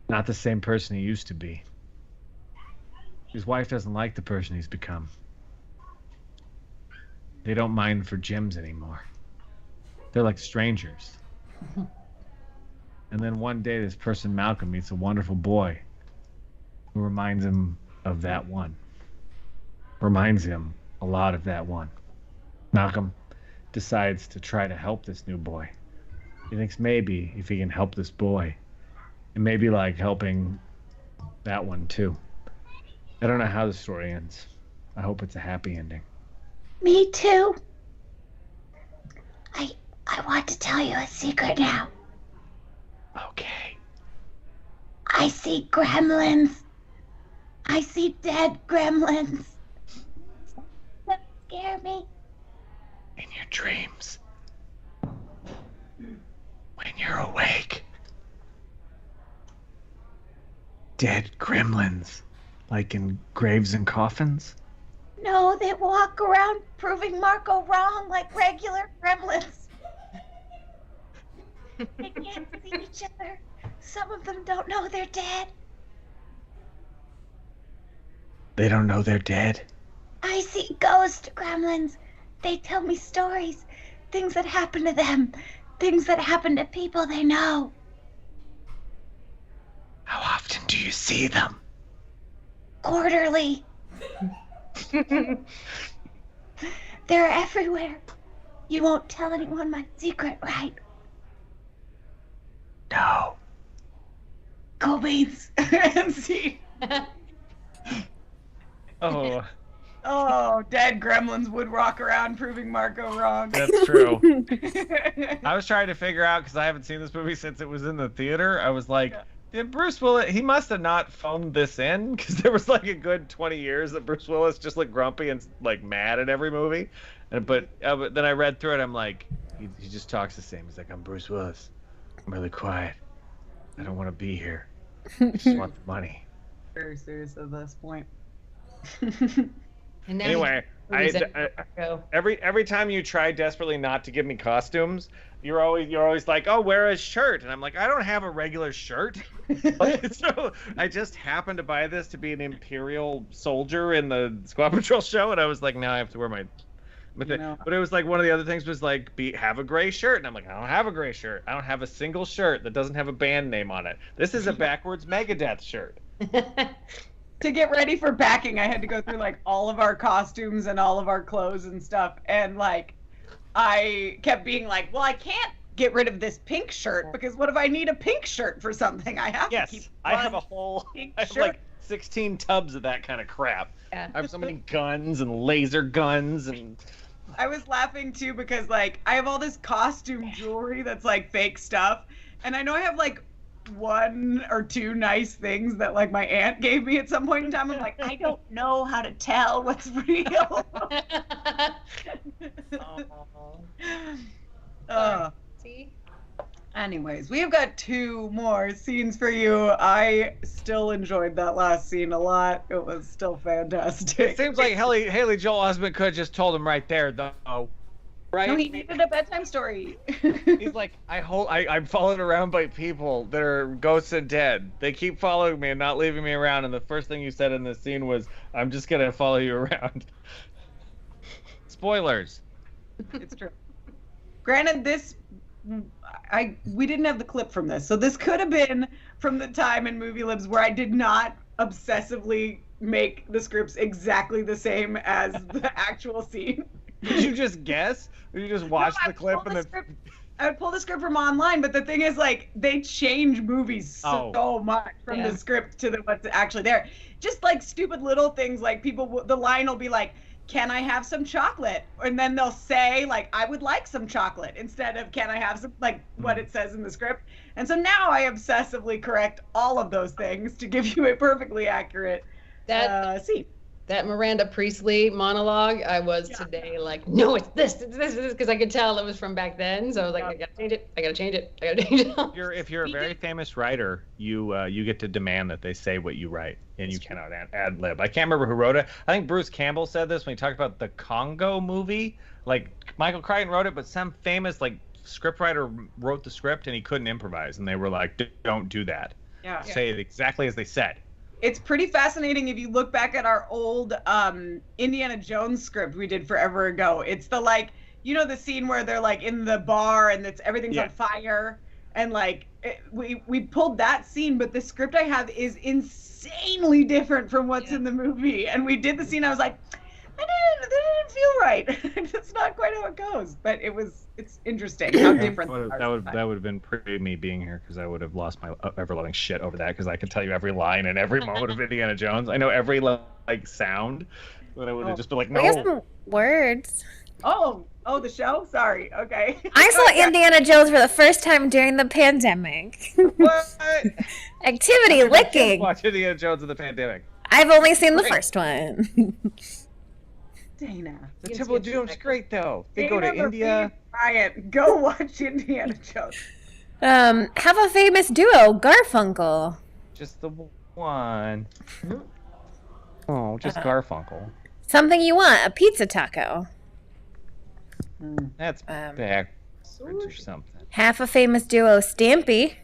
Not the same person he used to be. His wife doesn't like the person he's become. They don't mind for gyms anymore. They're like strangers. And then one day, this person, Malcolm, meets a wonderful boy who reminds him of that one. Reminds him a lot of that one. Malcolm decides to try to help this new boy. He thinks maybe if he can help this boy, it may be like helping that one too. I don't know how the story ends. I hope it's a happy ending. Me too. I want to tell you a secret now. Okay. I see gremlins. I see dead gremlins. That scare me. In your dreams. When you're awake. Dead gremlins. Like in graves and coffins? No, they walk around proving Marco wrong like regular gremlins. They can't see each other. Some of them don't know they're dead. They don't know they're dead? I see ghost gremlins. They tell me stories, things that happen to them, things that happen to people they know. How often do you see them? Quarterly. They're everywhere. You won't tell anyone my secret, right? No. Go Beans. See? Oh, Oh, dead gremlins would walk around proving Marco wrong. that's true. I was trying to figure out, because I haven't seen this movie since it was in the theater. I was like, did Bruce Willis, he must have not phoned this in, because there was like a good 20 years that Bruce Willis just looked grumpy and like mad at every movie. But then I read through it, I'm like, he just talks the same. He's like, I'm Bruce Willis. I'm really quiet. I don't want to be here. I just want the money. Very serious at this point. And now Anyway, go. every time you try desperately not to give me costumes, you're always like, oh, wear a shirt, and I'm like, I don't have a regular shirt. So I just happened to buy this to be an Imperial soldier in the Squad Patrol show, and I was like, now I have to wear my But it was like one of the other things was like have a gray shirt, and I'm like, I don't have a gray shirt. I don't have a single shirt that doesn't have a band name on it. This is a backwards Megadeth shirt. To get ready for packing, I had to go through like all of our costumes and all of our clothes and stuff, and like I kept being like, well, I can't get rid of this pink shirt because what if I need a pink shirt for something? I have to keep. I have a whole. I have like 16 tubs of that kind of crap. Yeah. I have so many guns and laser guns and. I was laughing too because like I have all this costume jewelry that's like fake stuff, and I know I have like 1 or 2 nice things that like my aunt gave me at some point in time. I'm like, I don't know how to tell what's real. See? Anyways, we've got 2 more scenes for you. I still enjoyed that last scene a lot. It was still fantastic. It seems like Haley Joel Osment could have just told him right there, though. Right? No, he needed a bedtime story. He's like, I'm followed around by people that are ghosts and dead. They keep following me and not leaving me around. And the first thing you said in this scene was, I'm just going to follow you around. Spoilers. It's true. Granted, we didn't have the clip from this. So this could have been from the time in Movie Libs where I did not obsessively make the scripts exactly the same as the actual scene. Did you just guess? Or you just watch the clip and then... I would pull the script from online, but the thing is, like, they change movies so much from the script to what's actually there. Just like stupid little things, like the line will be like, can I have some chocolate? And then they'll say, like, I would like some chocolate instead of can I have some, like, what it says in the script. And so now I obsessively correct all of those things to give you a perfectly accurate scene. That Miranda Priestley monologue, I was today like, no, it's this, because I could tell it was from back then. So I was like, I gotta change it. If you're a very famous writer, you get to demand that they say what you write, and you cannot ad lib. I can't remember who wrote it. I think Bruce Campbell said this when he talked about the Congo movie. Like Michael Crichton wrote it, but some famous like scriptwriter wrote the script and he couldn't improvise, and they were like, don't do that. Yeah. Say it exactly as they said. It's pretty fascinating if you look back at our old Indiana Jones script we did forever ago. It's the like, you know, the scene where they're like in the bar and everything's on fire, and like we pulled that scene, but the script I have is insanely different from what's in the movie. And we did the scene. I was like, that didn't feel right. That's not quite how it goes. But it's interesting how different. That would have been pre me being here, because I would have lost my ever-loving shit over that, because I could tell you every line and every moment of Indiana Jones. I know every like sound, but I would have just been like, no. I guess some words. Oh, the show? Sorry. Okay. I saw Indiana Jones for the first time during the pandemic. What? Activity licking. Watch Indiana Jones in the pandemic. I've only seen the first one. Dana. The Temple of Doom's great though. They go to India. Ryan, go watch Indiana Jones. Have a famous duo, Garfunkel. Just the one. Oh, just Garfunkel. Something you want, a pizza taco. That's backwards or something. Half a famous duo, Stampy.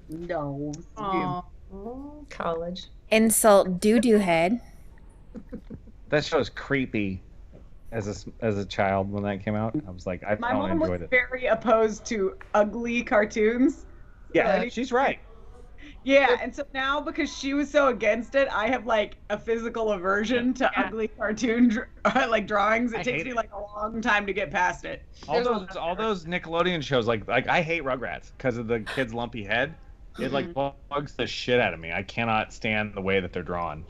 No. Oh, college. Insult doo-doo head. That show is creepy. As a child when that came out, I was like, My don't mom enjoy was it. very opposed to ugly cartoons. Yeah, she's right. Yeah, and so now because she was so against it, I have like a physical aversion to ugly cartoon like drawings. It takes me like a long time to get past it. All those Nickelodeon shows, like I hate Rugrats because of the kid's lumpy head. It like bugs the shit out of me. I cannot stand the way that they're drawn.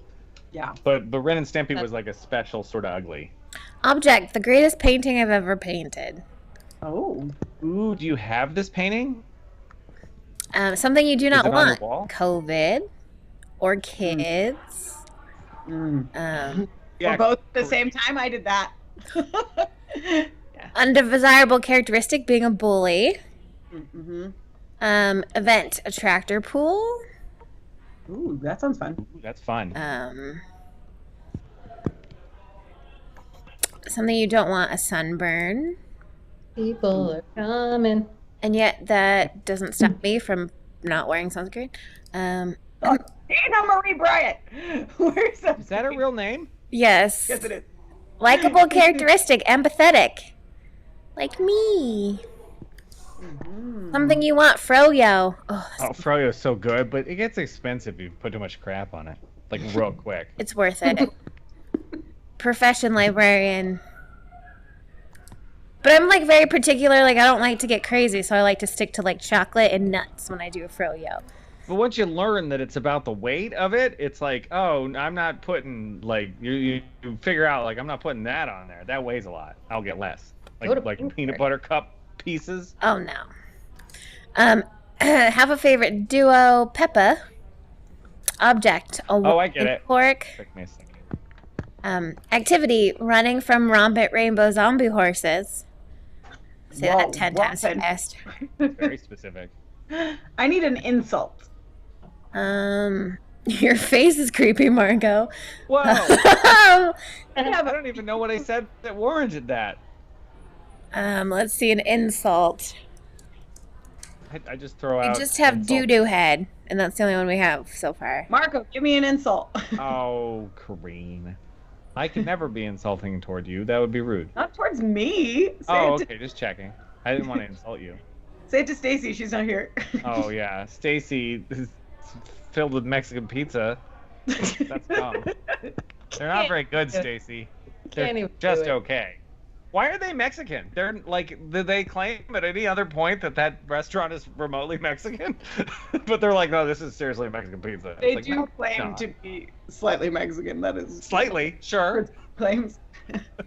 Yeah. But Ren and Stimpy was like a special sort of ugly. Object, the greatest painting I've ever painted. Oh. Ooh, do you have this painting? Something you do not it on your want. wall? COVID or kids. Yeah, or both at the same time. I did that. Undesirable characteristic, being a bully. Mm-hmm. Event, a tractor pull. Ooh, that sounds fun. Ooh, that's fun. Something you don't want, a sunburn. People are coming. And yet that doesn't stop me from not wearing sunscreen. Dana Marie Bryant. Is that a real name? Yes. Yes, it is. Likeable characteristic, empathetic. Like me. Something you want, Froyo. Oh, Froyo's so good, but it gets expensive if you put too much crap on it. Like, real quick. It's worth it. Profession librarian. But I'm, like, very particular. Like, I don't like to get crazy, so I like to stick to, like, chocolate and nuts when I do a Froyo. But once you learn that it's about the weight of it, it's like, oh, I'm not putting, like, you figure out, like, I'm not putting that on there. That weighs a lot. I'll get less. Like peanut butter cup pieces. Oh, no. Have a favorite duo, Peppa. Object. I get it. Pork. Activity, running from Rompet Rainbow Zombie Horses. Say that 10 times fast. Very specific. I need an insult. Your face is creepy, Margot. Whoa. I don't even know what I said that warranted that. Let's see, an insult. I just throw out. We just have doo-doo head, and that's the only one we have so far. Marco, give me an insult. Oh, Coreen. I could never be insulting toward you. That would be rude. Not towards me. Okay, just checking. I didn't want to insult you. Say it to Stacey. She's not here. Oh, yeah. Stacey is filled with Mexican pizza. That's dumb. They're not very good, Stacey. They're just okay. Why are they Mexican? They're like, did they claim at any other point that restaurant is remotely Mexican? But they're like, no, this is seriously a Mexican pizza. They do claim to be slightly Mexican. That is slightly, sure. Claims.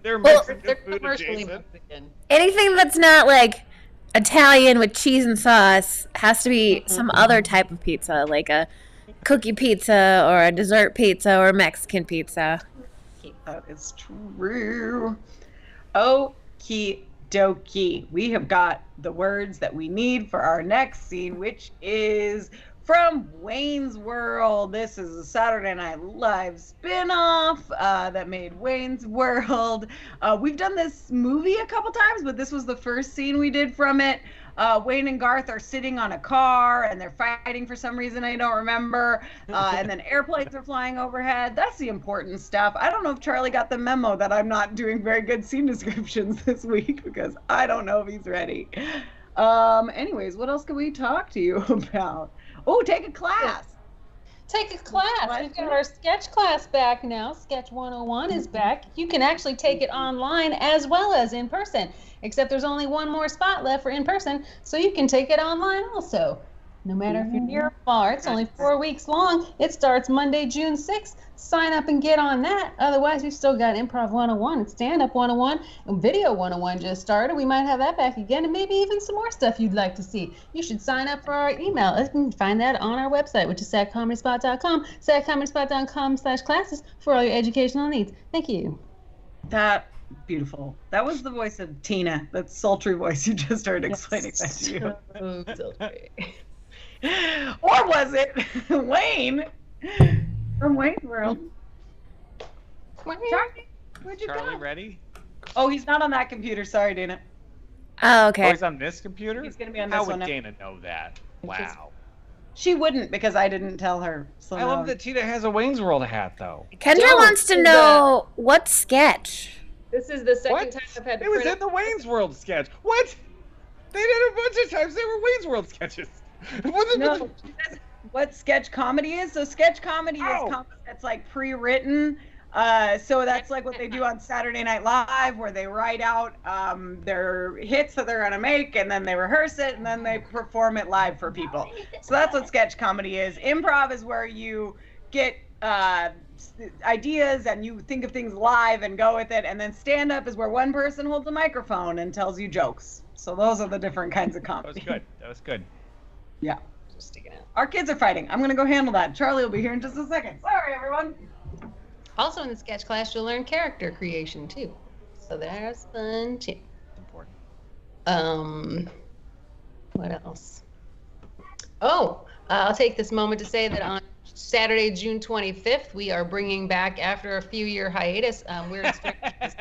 They're Mexican they're food commercially adjacent. Mexican. Anything that's not like Italian with cheese and sauce has to be some other type of pizza, like a cookie pizza or a dessert pizza or Mexican pizza. That is true. Okie dokie. We have got the words that we need for our next scene, which is from Wayne's World. This is a Saturday Night Live spin-off that made Wayne's World. We've done this movie a couple times, but this was the first scene we did from it. Wayne and Garth are sitting on a car and they're fighting for some reason I don't remember. And then airplanes are flying overhead. That's the important stuff. I don't know if Charlie got the memo that I'm not doing very good scene descriptions this week because I don't know if he's ready. Anyways, what else can we talk to you about? Oh, take a class. Take a class. We've got our sketch class back now. Sketch 101 is back. You can actually take it online as well as in person, except there's only one more spot left for in person, so you can take it online also. No matter if you're near or far, it's only 4 weeks long. It starts Monday, June 6th. Sign up and get on that. Otherwise, we've still got Improv 101 and Stand-Up 101 and Video 101 just started. We might have that back again and maybe even some more stuff you'd like to see. You should sign up for our email. You can find that on our website, which is sadcomedyspot.com, sadcomedyspot.com/classes for all your educational needs. Thank you. That beautiful. That was the voice of Tina, that sultry voice you just heard explaining that to you. So sultry. Or was it Wayne from Wayne's World? Charlie, where'd you Charlie, go? ready? Oh, he's not on that computer. Sorry, Dana. Oh, okay. Oh, he's on this computer? He's going to be on this How one would now. Dana know that? Wow. She wouldn't because I didn't tell her. So I love that Tina has a Wayne's World hat, though. Kendra wants to know what sketch. This is the second What? time I've had to It was print in the Wayne's World sketch. What? They did a bunch of times. They were Wayne's World sketches. No, what sketch comedy is? So sketch comedy is comedy that's like pre-written. So that's like what they do on Saturday Night Live, where they write out their hits that they're gonna make, and then they rehearse it, and then they perform it live for people. So that's what sketch comedy is. Improv is where you get ideas and you think of things live and go with it, and then stand-up is where one person holds a microphone and tells you jokes. So those are the different kinds of comedy. That was good. Yeah. Just sticking out. Our kids are fighting. I'm gonna go handle that. Charlie will be here in just a second. Sorry, everyone. Also in the sketch class, you'll learn character creation too. So that's fun too. Important. What else? Oh, I'll take this moment to say that on Saturday, June 25th, we are bringing back, after a few-year hiatus, Weird Instructions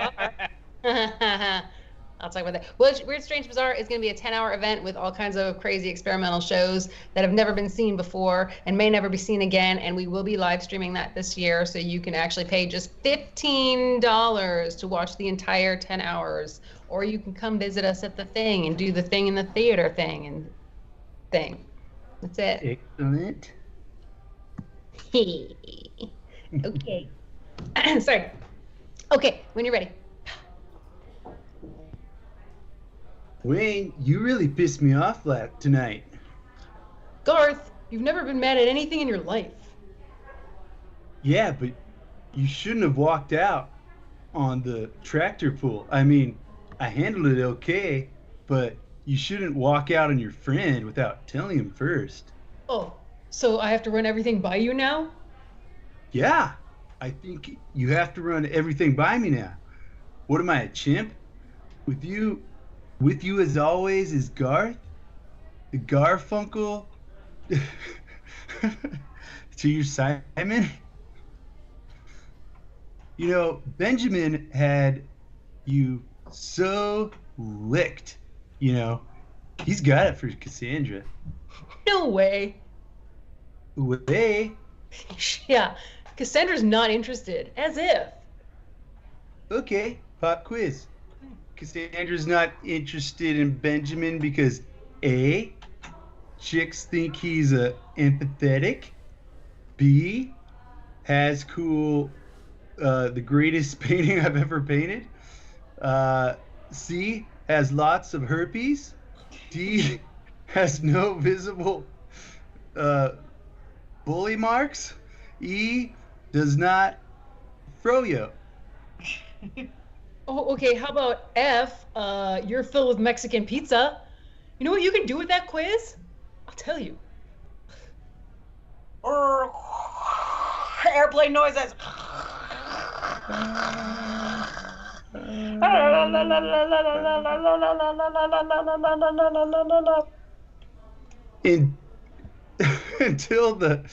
I'll talk about that. Well, Weird Strange Bazaar is going to be a 10-hour event with all kinds of crazy experimental shows that have never been seen before and may never be seen again. And we will be live streaming that this year. So you can actually pay just $15 to watch the entire 10 hours. Or you can come visit us at the thing and do the thing in the theater thing. That's it. Excellent. Okay. Sorry. Okay, when you're ready. Wayne, you really pissed me off tonight. Garth, you've never been mad at anything in your life. Yeah, but you shouldn't have walked out on the tractor pull. I mean, I handled it okay, but you shouldn't walk out on your friend without telling him first. Oh, so I have to run everything by you now? Yeah, I think you have to run everything by me now. What am I, a chimp? With you as always is Garth, the Garfunkel to your Simon. You know, Benjamin had you so licked, you know. He's got it for Cassandra. No way. Way? Yeah, Cassandra's not interested, as if. Okay, pop quiz. Cassandra's not interested in Benjamin because A, chicks think he's empathetic, B, has the greatest painting I've ever painted, C, has lots of herpes, D, has no visible bully marks, E, does not froyo. Oh, okay, how about F, you're filled with Mexican pizza. You know what you can do with that quiz? I'll tell you. Airplane noises. Until the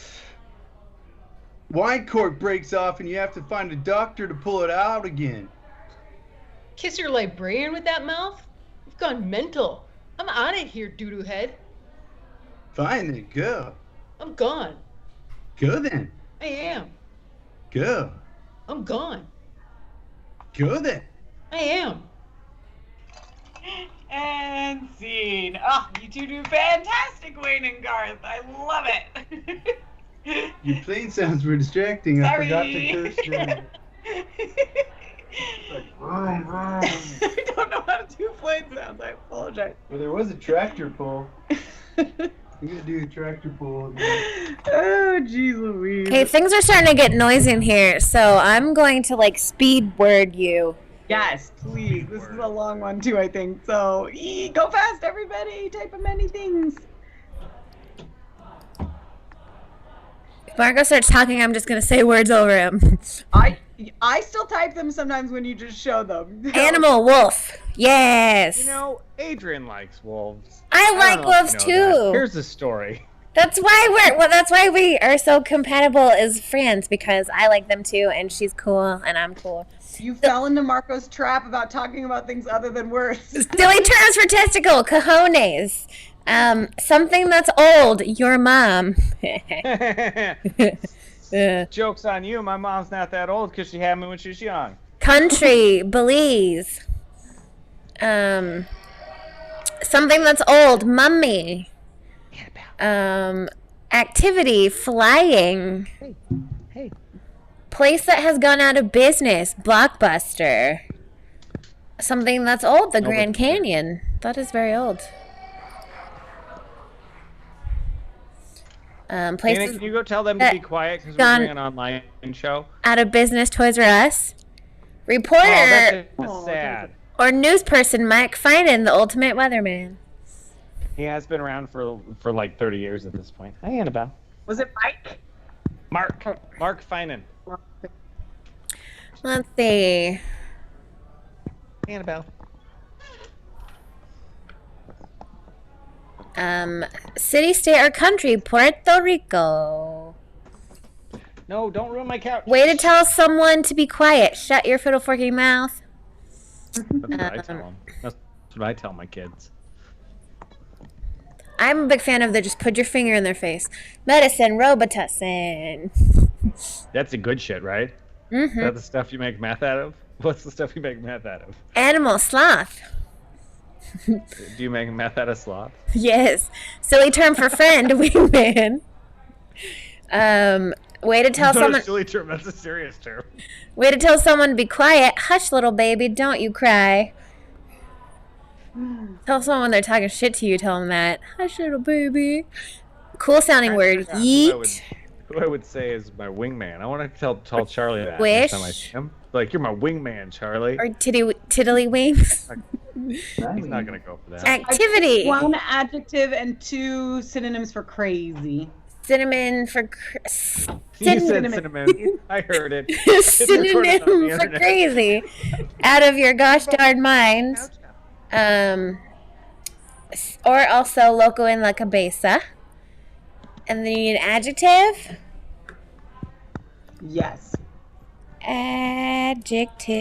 wine cork breaks off and you have to find a doctor to pull it out again. Kiss your librarian with that mouth? You've gone mental. I'm out of here, doo-doo head. Fine then, go. I'm gone. Go then. I am. Go. I'm gone. Go then. I am. And scene. Oh, you two do fantastic, Wayne and Garth. I love it. Your plane sounds were distracting. Sorry. I forgot to curse them. I don't know how to do plane sounds. I apologize. Well, there was a tractor pull. I'm gonna do a tractor pull. Oh, jeez Louise. Okay, things are starting to get noisy in here, so I'm going to speed word you. Yes, please. This is a long one too, I think. So, go fast, everybody. Type of many things. If Marco starts talking, I'm just going to say words over him. I still type them sometimes when you just show them. Animal, wolf. Yes. You know, Adrian likes wolves. I don't like know if wolves you know too. that. Here's the story. That's why we are so compatible as friends, because I like them too, and she's cool, and I'm cool. You fell into Marco's trap about talking about things other than words. Silly terms for testicle, cojones. Something that's old, your mom. Joke's on you. My mom's not that old because she had me when she was young. Country, Belize. Something that's old, mummy. Activity, flying. Hey. Place that has gone out of business, Blockbuster. Something that's old, the Grand Canyon. That is very old. Places Dana, can you go tell them to be quiet because we're doing an online show? out of business, Toys R Us. Reporter That's sad. or news person Mike Finan, the ultimate weatherman. He has been around for like 30 years at this point. Hi, Annabelle. Was it Mike? Mark Finan. Let's see. Annabelle. City, state, or country, Puerto Rico. No, don't ruin my couch. Way to tell someone to be quiet. Shut your fiddle forky mouth. That's what I tell them. That's what I tell my kids. I'm a big fan of the just put your finger in their face. Medicine, Robitussin. That's the good shit, right? Is that the stuff you make meth out of? What's the stuff you make meth out of? Animal sloth. Do you make meth out of sloth? Yes. Silly term for friend, wingman. Way to tell someone. A silly term. That's a serious term. Way to tell someone to be quiet. Hush, little baby, don't you cry. Tell someone when they're talking shit to you, tell them that. Hush, little baby. Cool sounding word. Yeet. Who I would say is my wingman. I want to tell Charlie that Wish. next time I see him. Like, you're my wingman, Charlie. Or tiddly wings. He's not going to go for that. Activity. 1 adjective and 2 synonyms for crazy. Cinnamon for... You said cinnamon. I heard it. Synonym for crazy. Out of your gosh darn mind. Or also loco in la cabeza. And then you need an adjective. Yes. Adjective.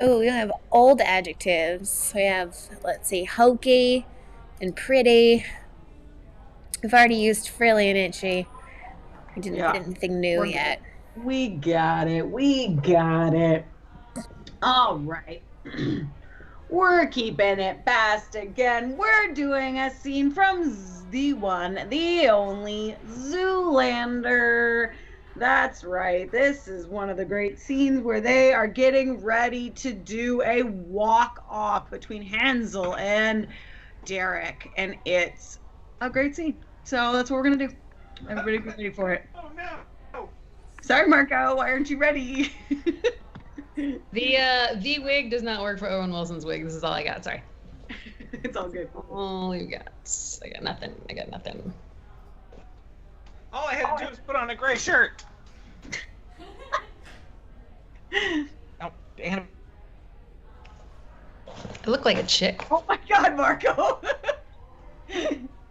Oh, we don't have old adjectives. We have, let's see, hokey and pretty. We've already used frilly and itchy. We didn't get anything new yet. We got it. We got it. All right. We're keeping it fast again. We're doing a scene from the one, the only Zoolander. That's right. This is one of the great scenes where they are getting ready to do a walk-off between Hansel and Derek. And it's a great scene. So that's what we're going to do. Everybody get ready for it. Oh, no. Sorry, Marco. Why aren't you ready? The wig does not work for Owen Wilson's wig. This is all I got. Sorry. It's all good. All you got. I got nothing. All I had to do was put on a gray shirt. Oh, damn. I look like a chick. Oh my God, Marco.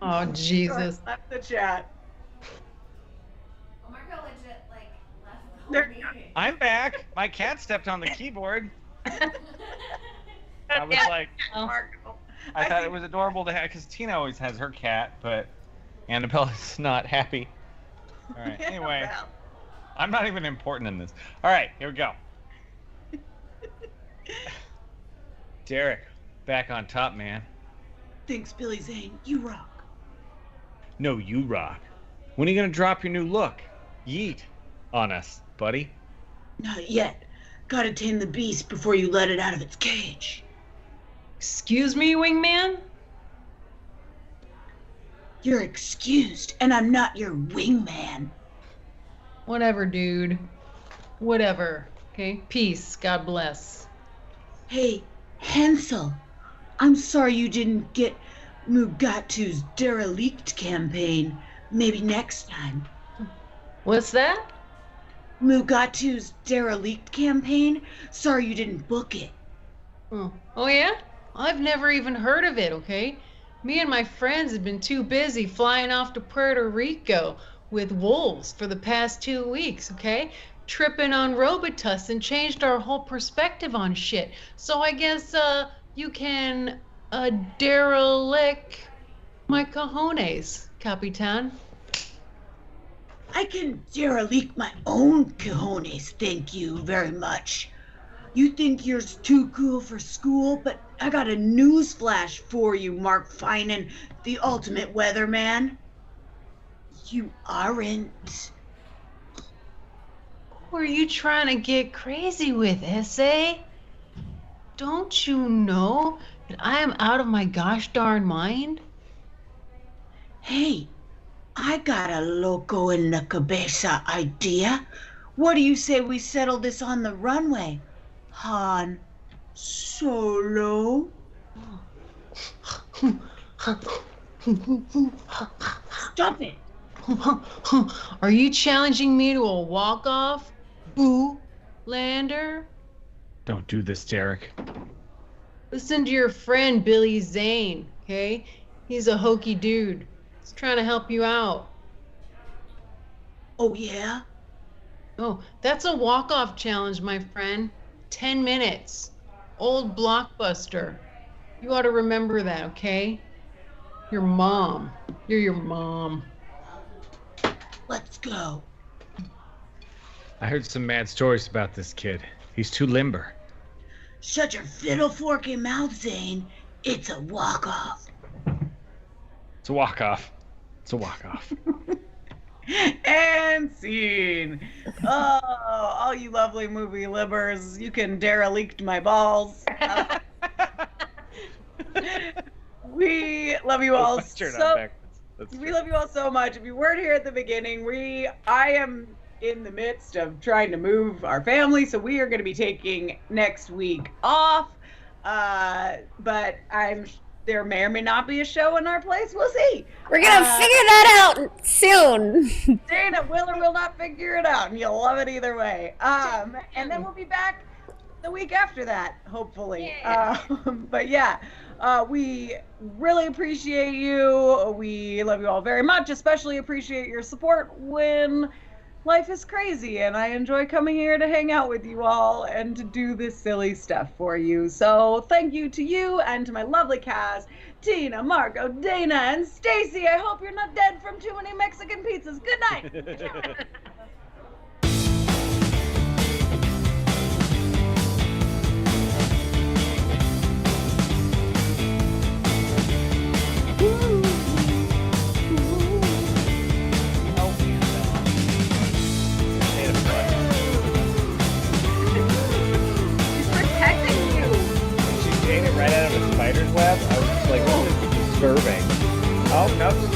Oh, Jesus. Left the chat. Marco legit, like, left the There- whole meeting. I'm back. My cat stepped on the keyboard. I was like, Marco. I thought it was adorable to have, because Tina always has her cat, but Annabella's not happy. All right, anyway, I'm not even important in this. All right, here we go. Derek, back on top, man. Thanks, Billy Zane. You rock. No, you rock. When are you going to drop your new look? Yeet on us, buddy. Not yet. Gotta tame the beast before you let it out of its cage. Excuse me, wingman? You're excused, and I'm not your wingman. Whatever, dude. Whatever. Okay? Peace. God bless. Hey, Hansel. I'm sorry you didn't get Mugatu's derelict campaign. Maybe next time. What's that? Mugatu's derelict campaign? Sorry you didn't book it. Oh yeah? I've never even heard of it, okay? Me and my friends have been too busy flying off to Puerto Rico with wolves for the past 2 weeks, okay? Tripping on Robitussin changed our whole perspective on shit. So I guess, you can, derelict my cojones, Capitan. I can derelict my own cojones, thank you very much. You think you're too cool for school, but I got a news flash for you, Mark Finan, the ultimate weatherman. You aren't. Who are you trying to get crazy with, Essay? Don't you know that I am out of my gosh darn mind? Hey, I got a loco in la cabeza idea. What do you say we settle this on the runway? Han Solo? Stop it. Are you challenging me to a walk-off, Boo Lander? Don't do this, Derek. Listen to your friend Billy Zane, okay? He's a hokey dude. He's trying to help you out. Oh, yeah? Oh, that's a walk-off challenge, my friend. 10 minutes. old Blockbuster. You ought to remember that, okay? Your mom. You're your mom. Let's go. I heard some mad stories about this kid. He's too limber. Shut your fiddle forking mouth, Zane. It's a walk-off. It's a walk-off. It's a walk-off. And scene. Oh, all you lovely movie libbers, you can derelict my balls. We love you all we love you all so much. If you weren't here at the beginning, I am in the midst of trying to move our family, so we are going to be taking next week off. But there may or may not be a show in our place. We'll see. We're gonna figure that out soon. Dana will or will not figure it out, and you'll love it either way. And then we'll be back the week after that, hopefully. Yeah. But yeah, we really appreciate you. We love you all very much. Especially appreciate your support when life is crazy, and I enjoy coming here to hang out with you all and to do this silly stuff for you. So thank you to you and to my lovely cast, Tina, Marco, Dana, and Stacey. I hope you're not dead from too many Mexican pizzas. Good night. Right out of a spider's web. I was just like, this is disturbing. Oh, no, she's